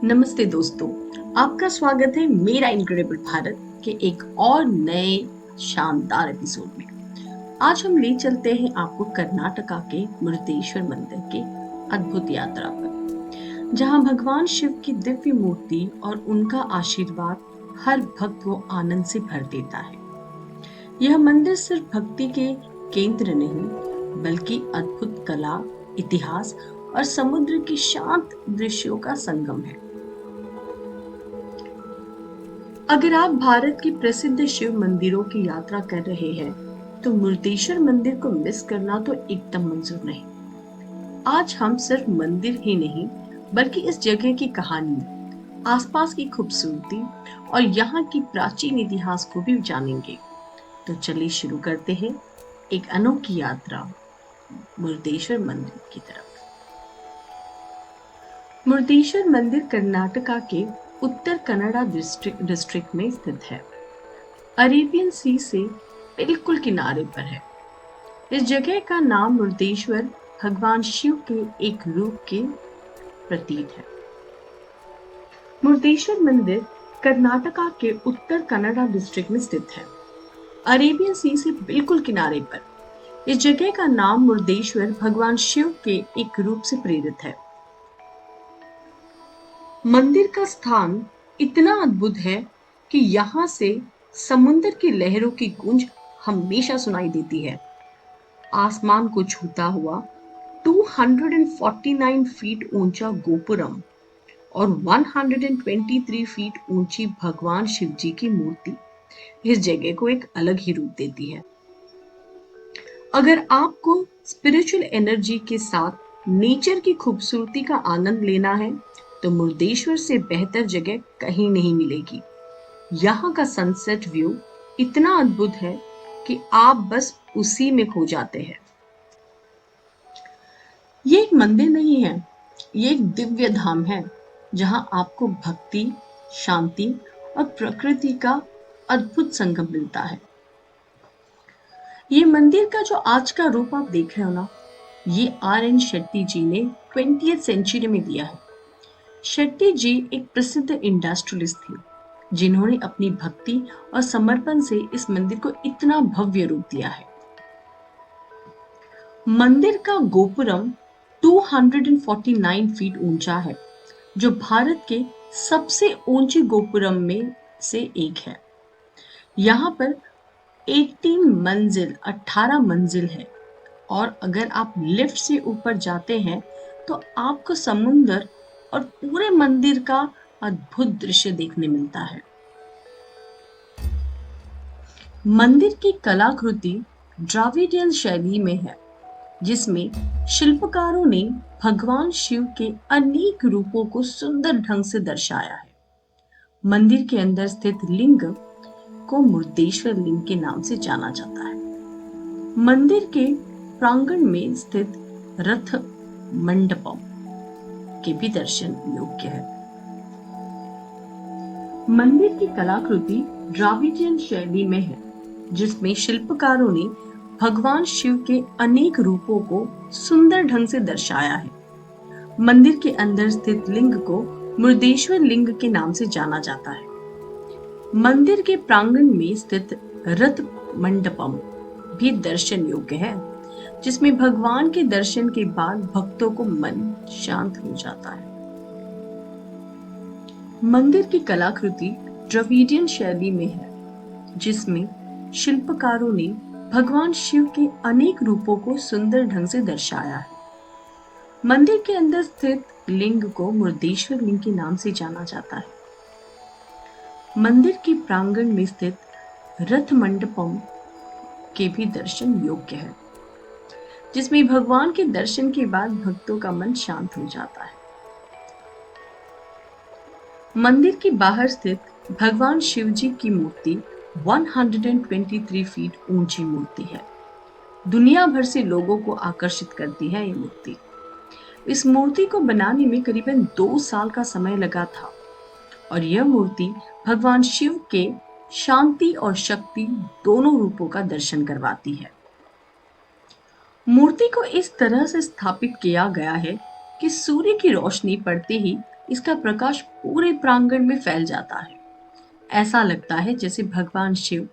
नमस्ते दोस्तों, आपका स्वागत है मेरा इनक्रेडिबल भारत के एक और नए शानदार एपिसोड में। आज हम ले चलते हैं आपको कर्नाटका के मुरुदेश्वर मंदिर के अद्भुत यात्रा पर, जहां भगवान शिव की दिव्य मूर्ति और उनका आशीर्वाद हर भक्त को आनंद से भर देता है। यह मंदिर सिर्फ भक्ति के केंद्र नहीं, बल्कि अद्भुत कला, इतिहास और समुद्र के शांत दृश्यों का संगम है। अगर आप भारत के प्रसिद्ध शिव मंदिरों की यात्रा कर रहे हैं, तो मुरुदेश्वर मंदिर को मिस करना तो एकदम मंजूर नहीं। आज हम सिर्फ मंदिर ही नहीं, बल्कि इस जगह की कहानी, आसपास की खूबसूरती और यहाँ की प्राचीन इतिहास को भी जानेंगे। तो चलिए शुरू करते हैं एक अनोखी यात्रा मुरुदेश्वर मंदिर की तरफ। मुरुदेश्वर मंदिर कर्नाटका के उत्तर कन्नड़ा डिस्ट्रिक्ट में स्थित है। अरेबियन सी से बिल्कुल किनारे पर है। इस जगह का नाम मुरुदेश्वर भगवान शिव के एक रूप के प्रतीक है। मुरुदेश्वर मंदिर कर्नाटका के उत्तर कन्नड़ा डिस्ट्रिक्ट में स्थित है। अरेबियन सी से बिल्कुल किनारे पर इस जगह का नाम मुरुदेश्वर भगवान शिव के एक रूप से प्रेरित है। मंदिर का स्थान इतना अद्भुत है कि यहाँ से समुद्र की लहरों की गूंज हमेशा सुनाई देती है। आसमान को छूता हुआ 249 फीट ऊंचा गोपुरम और 123 फीट ऊंची भगवान शिव जी की मूर्ति इस जगह को एक अलग ही रूप देती है। अगर आपको स्पिरिचुअल एनर्जी के साथ नेचर की खूबसूरती का आनंद लेना है, तो मुरुदेश्वर से बेहतर जगह कहीं नहीं मिलेगी। यहाँ का सनसेट व्यू इतना अद्भुत है कि आप बस उसी में खो जाते हैं। ये एक मंदिर नहीं है, ये एक दिव्य धाम है, जहाँ आपको भक्ति, शांति और प्रकृति का अद्भुत संगम मिलता है। ये मंदिर का जो आज का रूप आप देख रहे हो ना, ये RN शेट्टी जी ने 20th सेंचुरी में दिया है। शेट्टी जी एक प्रसिद्ध इंडस्ट्रियलिस्ट थे, जिन्होंने अपनी भक्ति और समर्पण से इस मंदिर को इतना भव्य रूप दिया है। मंदिर का गोपुरम 249 फीट ऊंचा है, जो भारत के सबसे ऊंचे गोपुरम में से एक है। यहाँ पर 18 मंजिल है, और अगर आप लिफ्ट से ऊपर जाते हैं तो आपको समुद्र और पूरे मंदिर का अद्भुत दृश्य देखने मिलता है। मंदिर की कलाकृति द्राविडियन शैली में है, जिसमें शिल्पकारों ने भगवान शिव के अनेक रूपों को सुंदर ढंग से दर्शाया है। मंदिर के अंदर स्थित लिंग को मुरुदेश्वर लिंग के नाम से जाना जाता है। मंदिर के प्रांगण में स्थित रथ मंडपम के भी दर्शन योग्य है। मंदिर की कलाकृति द्राविडियन शैली में है, जिसमें शिल्पकारों ने भगवान शिव के अनेक रूपों को सुंदर ढंग से दर्शाया है। मंदिर के अंदर स्थित लिंग को मुरुदेश्वर लिंग के नाम से जाना जाता है। मंदिर के प्रांगण में स्थित रथ मंडपम भी दर्शन योग्य है, जिसमें भगवान के दर्शन के बाद भक्तों को मन शांत हो जाता है। मंदिर की कलाकृति द्रविडियन शैली में है, जिसमें शिल्पकारों ने भगवान शिव के अनेक रूपों को सुंदर ढंग से दर्शाया है। मंदिर के अंदर स्थित लिंग को मुरुदेश्वर लिंग के नाम से जाना जाता है। मंदिर के प्रांगण में स्थित रथ मंडपम के भी दर्शन योग्य है, जिसमें भगवान के दर्शन के बाद भक्तों का मन शांत हो जाता है। मंदिर के बाहर स्थित भगवान शिव जी की मूर्ति 123 फीट ऊंची मूर्ति है। दुनिया भर से लोगों को आकर्षित करती है ये मूर्ति। इस मूर्ति को बनाने में करीबन 2 साल का समय लगा था, और यह मूर्ति भगवान शिव के शांति और शक्ति दोनों रूपों का दर्शन करवाती है। मूर्ति को इस तरह से स्थापित किया गया है कि सूर्य की रोशनी पड़ते ही इसका प्रकाश पूरे प्रांगण में फैल जाता है। ऐसा लगता है जैसे भगवान शिव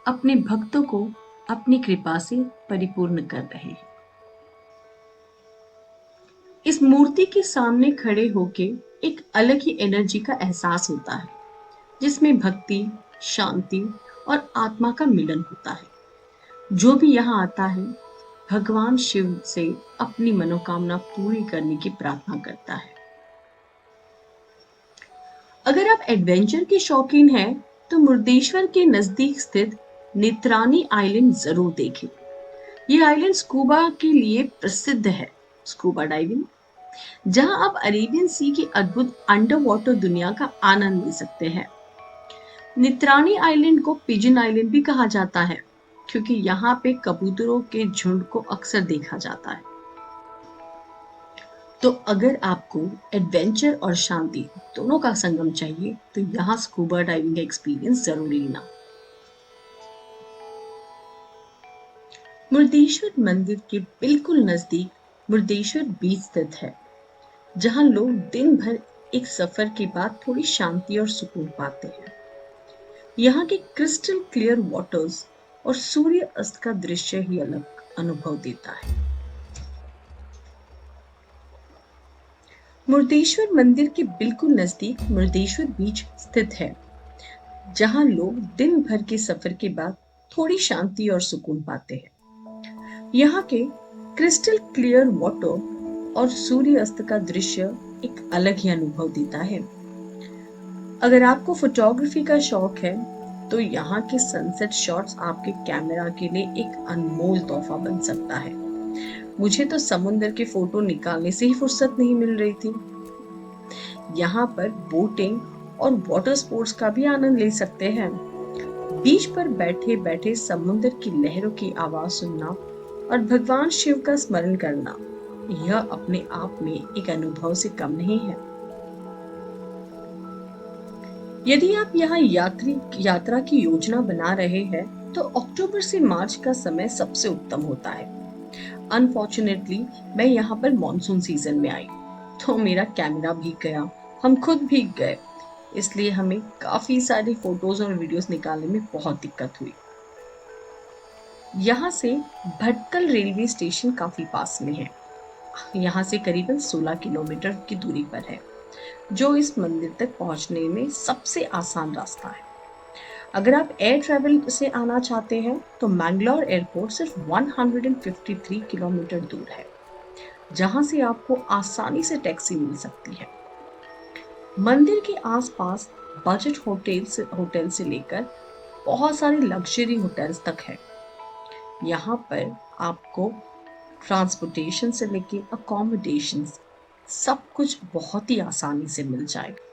अपने भक्तों को अपनी कृपा से परिपूर्ण कर रहे हैं। इस मूर्ति के सामने खड़े होके एक अलग ही एनर्जी का एहसास होता है, जिसमें भक्ति, शांति और आत्मा का मिलन होता है। जो भी यहाँ आता है, भगवान शिव से अपनी मनोकामना पूरी करने की प्रार्थना करता है। अगर आप एडवेंचर के शौकीन हैं, तो मुर्देश्वर के नजदीक स्थित नेत्रानी आइलैंड जरूर देखें। ये आइलैंड स्कूबा के लिए प्रसिद्ध है, स्कूबा डाइविंग, जहां आप अरेबियन सी की अद्भुत अंडर वाटर दुनिया का आनंद ले सकते हैं। नित्रानी आइलैंड को पिजन आइलैंड भी कहा जाता है, क्योंकि यहाँ पे कबूतरों के झुंड को अक्सर देखा जाता है। तो अगर आपको एडवेंचर और शांति दोनों का संगम चाहिए, तो यहाँ स्कूबा डाइविंग का एक्सपीरियंस जरूर लेना। मुर्देश्वर मंदिर के बिल्कुल नजदीक मुर्देश्वर बीच स्थित है, जहां लोग दिन भर एक सफर के बाद थोड़ी शांति और सुकून पाते हैं। यहाँ के क्रिस्टल क्लियर वाटर्स और सूर्य अस्त का दृश्य ही अलग अनुभव देता है। मुर्देश्वर मंदिर के बिल्कुल नजदीक मुर्देश्वर बीच स्थित है, जहां लोग दिन भर के सफर के बाद थोड़ी शांति और सुकून पाते हैं। यहाँ के क्रिस्टल क्लियर वाटर और सूर्य अस्त का दृश्य एक अलग ही अनुभव देता है। अगर आपको फोटोग्राफी का शौक है, तो यहाँ के सनसेट शॉट्स आपके कैमरा के लिए एक अनमोल तोहफा बन सकता है। मुझे तो समुद्र के फोटो निकालने से ही फुर्सत नहीं मिल रही थी। यहाँ पर बोटिंग और वाटर स्पोर्ट्स का भी आनंद ले सकते हैं। बीच पर बैठे बैठे समुद्र की लहरों की आवाज सुनना और भगवान शिव का स्मरण करना, यह अपने आप में एक अनुभव से कम नहीं है। यदि आप यहाँ यात्रा की योजना बना रहे हैं, तो अक्टूबर से मार्च का समय सबसे उत्तम होता है। अनफॉर्चुनेटली मैं यहाँ पर मॉनसून सीजन में आई, तो मेरा कैमरा भीग गया, हम खुद भीग गए, इसलिए हमें काफी सारी फोटोज और वीडियोस निकालने में बहुत दिक्कत हुई। यहाँ से भटकल रेलवे स्टेशन काफी पास में है। यहाँ से करीबन 16 किलोमीटर की दूरी पर है, जो इस मंदिर तक पहुंचने में सबसे आसान रास्ता है। अगर आप एयर ट्रैवल से आना चाहते हैं, तो मैंगलोर एयरपोर्ट सिर्फ 153 किलोमीटर दूर है, जहां से आपको आसानी से टैक्सी मिल सकती है। मंदिर के आसपास बजट होटल से लेकर बहुत सारे लग्जरी होटल्स तक है। यहाँ पर आपको ट्रांसपोर्टेशन से लेके अकोमोडेशन सब कुछ बहुत ही आसानी से मिल जाएगा।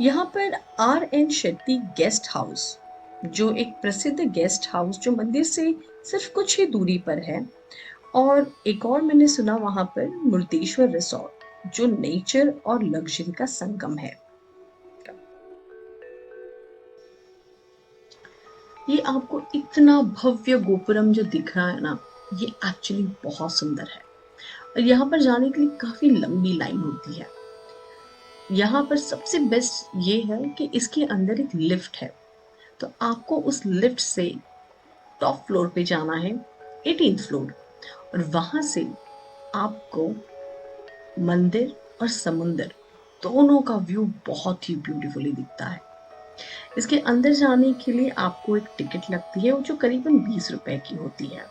यहाँ पर R.N. शेट्टी गेस्ट हाउस, जो एक प्रसिद्ध गेस्ट हाउस जो मंदिर से सिर्फ कुछ ही दूरी पर है, और एक और मैंने सुना वहां पर मुर्देश्वर रिसोर्ट, जो नेचर और लग्जरी का संगम है। ये आपको इतना भव्य गोपुरम जो दिख रहा है ना, ये एक्चुअली बहुत सुंदर है, और यहाँ पर जाने के लिए काफी लंबी लाइन होती है। यहाँ पर सबसे बेस्ट ये है कि इसके अंदर एक लिफ्ट है, तो आपको उस लिफ्ट से टॉप फ्लोर पे जाना है, 18th फ्लोर, और वहां से आपको मंदिर और समुंदर दोनों का व्यू बहुत ही ब्यूटीफुली दिखता है। इसके अंदर जाने के लिए आपको एक टिकट लगती है, जो करीबन 20 रुपए की होती है,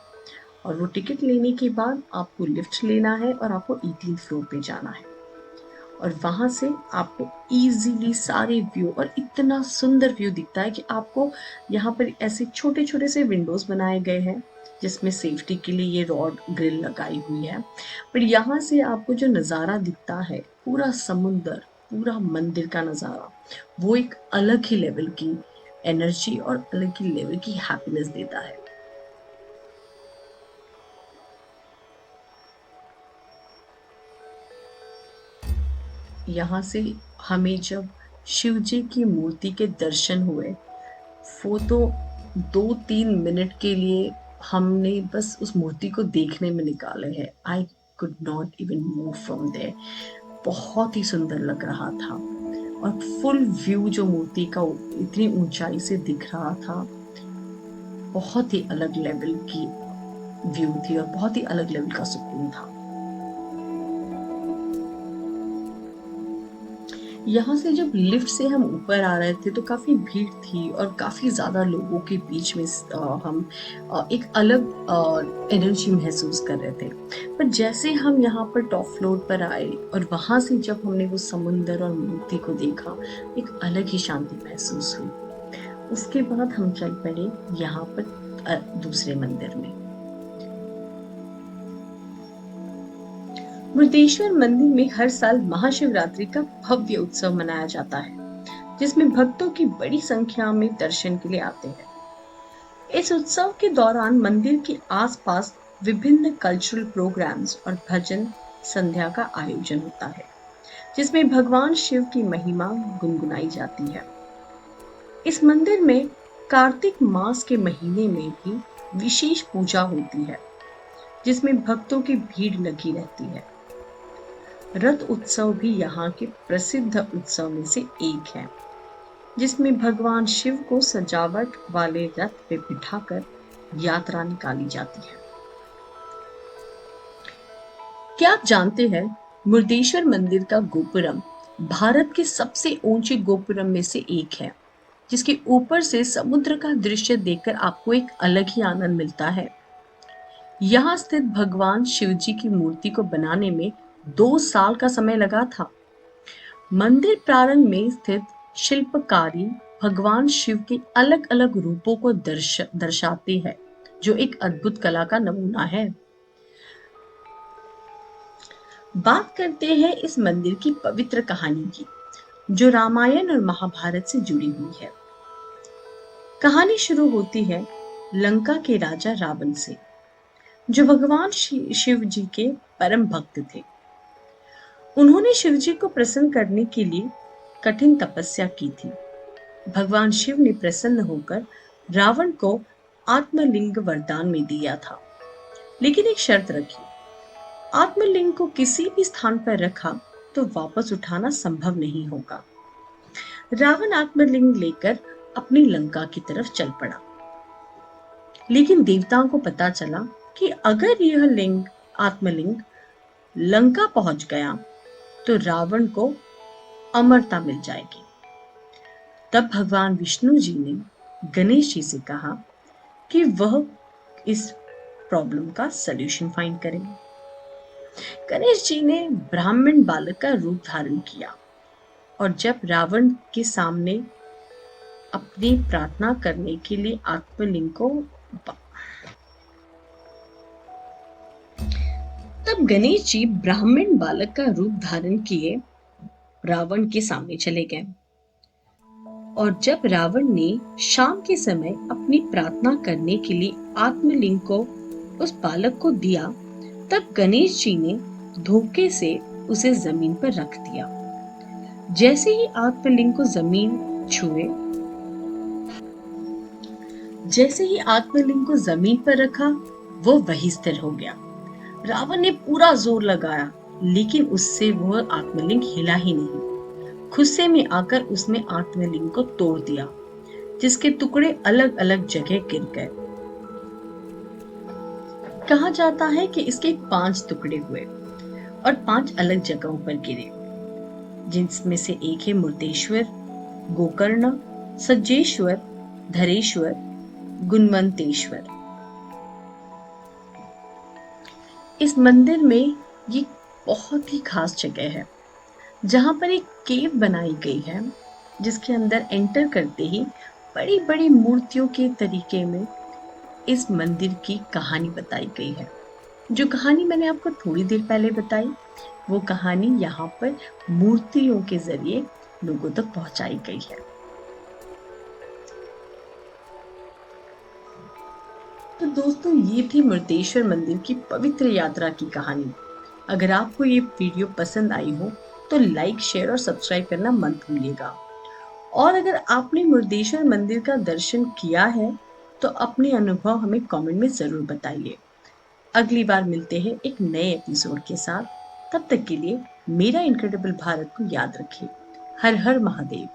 और वो टिकट लेने के बाद आपको लिफ्ट लेना है और आपको 18th फ्लोर पे जाना है, और वहां से आपको इजीली सारे व्यू, और इतना सुंदर व्यू दिखता है कि आपको यहाँ पर ऐसे छोटे छोटे से विंडोज बनाए गए हैं, जिसमें सेफ्टी के लिए ये रॉड ग्रिल लगाई हुई है। पर यहाँ से आपको जो नज़ारा दिखता है, पूरा समुंदर, पूरा मंदिर का नज़ारा, वो एक अलग ही लेवल की एनर्जी और अलग ही लेवल की हैप्पीनेस देता है। यहाँ से हमें जब शिव जी की मूर्ति के दर्शन हुए, वो तो 2-3 मिनट के लिए हमने बस उस मूर्ति को देखने में निकाले हैं। आई could not even move from there. बहुत ही सुंदर लग रहा था और फुल व्यू जो मूर्ति का इतनी ऊंचाई से दिख रहा था, बहुत ही अलग लेवल की व्यू थी और बहुत ही अलग लेवल का सुकून था। यहाँ से जब लिफ्ट से हम ऊपर आ रहे थे तो काफ़ी भीड़ थी और काफ़ी ज़्यादा लोगों के बीच में हम एक अलग एनर्जी महसूस कर रहे थे। पर जैसे हम यहाँ पर टॉप फ्लोर पर आए और वहाँ से जब हमने वो समुंदर और मूर्ति को देखा, एक अलग ही शांति महसूस हुई। उसके बाद हम चल पड़े यहाँ पर दूसरे मंदिर में। मुर्देश्वर मंदिर में हर साल महाशिवरात्रि का भव्य उत्सव मनाया जाता है, जिसमें भक्तों की बड़ी संख्या में दर्शन के लिए आते हैं। इस उत्सव के दौरान मंदिर के आसपास विभिन्न कल्चरल प्रोग्राम्स और भजन संध्या का आयोजन होता है, जिसमें भगवान शिव की महिमा गुनगुनाई जाती है। इस मंदिर में कार्तिक मास के महीने में भी विशेष पूजा होती है, जिसमें भक्तों की भीड़ लगी रहती है। रथ उत्सव भी यहाँ के प्रसिद्ध उत्सव में से एक है, जिसमें भगवान शिव को सजावट वाले रथ पे बिठाकर यात्रा निकाली जाती है। क्या आप जानते हैं, मुर्देश्वर मंदिर का गोपुरम भारत के सबसे ऊंचे गोपुरम में से एक है, जिसके ऊपर से समुद्र का दृश्य देखकर आपको एक अलग ही आनंद मिलता है। यहाँ स्थित भगवान शिव जी की मूर्ति को बनाने में 2 साल का समय लगा था। मंदिर प्रारंभ में स्थित शिल्पकारी भगवान शिव के अलग अलग रूपों को दर्शाते हैं, जो एक अद्भुत कला का नमूना है। बात करते हैं इस मंदिर की पवित्र कहानी की, जो रामायण और महाभारत से जुड़ी हुई है। कहानी शुरू होती है लंका के राजा रावण से, जो भगवान शिव जी के परम भक्त थे। उन्होंने शिव जी को प्रसन्न करने के लिए कठिन तपस्या की थी। भगवान शिव ने प्रसन्न होकर रावण को आत्मलिंग वरदान में दिया था, लेकिन एक शर्त रखी। आत्मलिंग को किसी भी स्थान पर रखा तो वापस उठाना संभव नहीं होगा। रावण आत्मलिंग लेकर अपनी लंका की तरफ चल पड़ा, लेकिन देवताओं को पता चला कि अगर यह आत्मलिंग लंका पहुंच गया तो रावण को अमरता मिल जाएगी। तब भगवान विष्णु जी ने गणेश जी से कहा कि वह इस प्रॉब्लम का सलूशन फाइंड करेंगे। गणेश जी ने ब्राह्मण बालक का रूप धारण किया और जब रावण के सामने अपनी प्रार्थना करने के लिए आत्मलिंग को तब गणेश जी ब्राह्मण बालक का रूप धारण किए रावण के सामने चले गए और जब रावण ने शाम के समय अपनी प्रार्थना करने के लिए आत्मलिंग को उस बालक को दिया, तब गणेश जी ने धोखे से उसे जमीन पर रख दिया। जैसे ही आत्मलिंग को जमीन पर रखा, वो वहीं स्थिर हो गया। रावण ने पूरा जोर लगाया, लेकिन उससे वह आत्मलिंग हिला ही नहीं। गुस्से में आकर उसने आत्मलिंग को तोड़ दिया, जिसके टुकड़े अलग अलग जगह गिर गए। कहा जाता है कि इसके 5 टुकड़े हुए और 5 अलग जगहों पर गिरे, जिनमें से एक है मुर्देश्वर, गोकर्ण, सज्जेश्वर, धरेश्वर, गुणवंतेश्वर। इस मंदिर में ये बहुत ही खास जगह है, जहां पर एक केव बनाई गई है, जिसके अंदर एंटर करते ही बड़ी बड़ी मूर्तियों के तरीके में इस मंदिर की कहानी बताई गई है। जो कहानी मैंने आपको थोड़ी देर पहले बताई, वो कहानी यहाँ पर मूर्तियों के जरिए लोगों तक पहुंचाई गई है। तो दोस्तों, ये थी मुर्देश्वर मंदिर की पवित्र यात्रा की कहानी। अगर आपको ये वीडियो पसंद आई हो तो लाइक, शेयर और सब्सक्राइब करना मत भूलिएगा। और अगर आपने मुर्देश्वर मंदिर का दर्शन किया है तो अपने अनुभव हमें कमेंट में जरूर बताइए। अगली बार मिलते हैं एक नए एपिसोड के साथ। तब तक के लिए मेरा इनक्रेडिबल भारत को याद रखें। हर हर महादेव।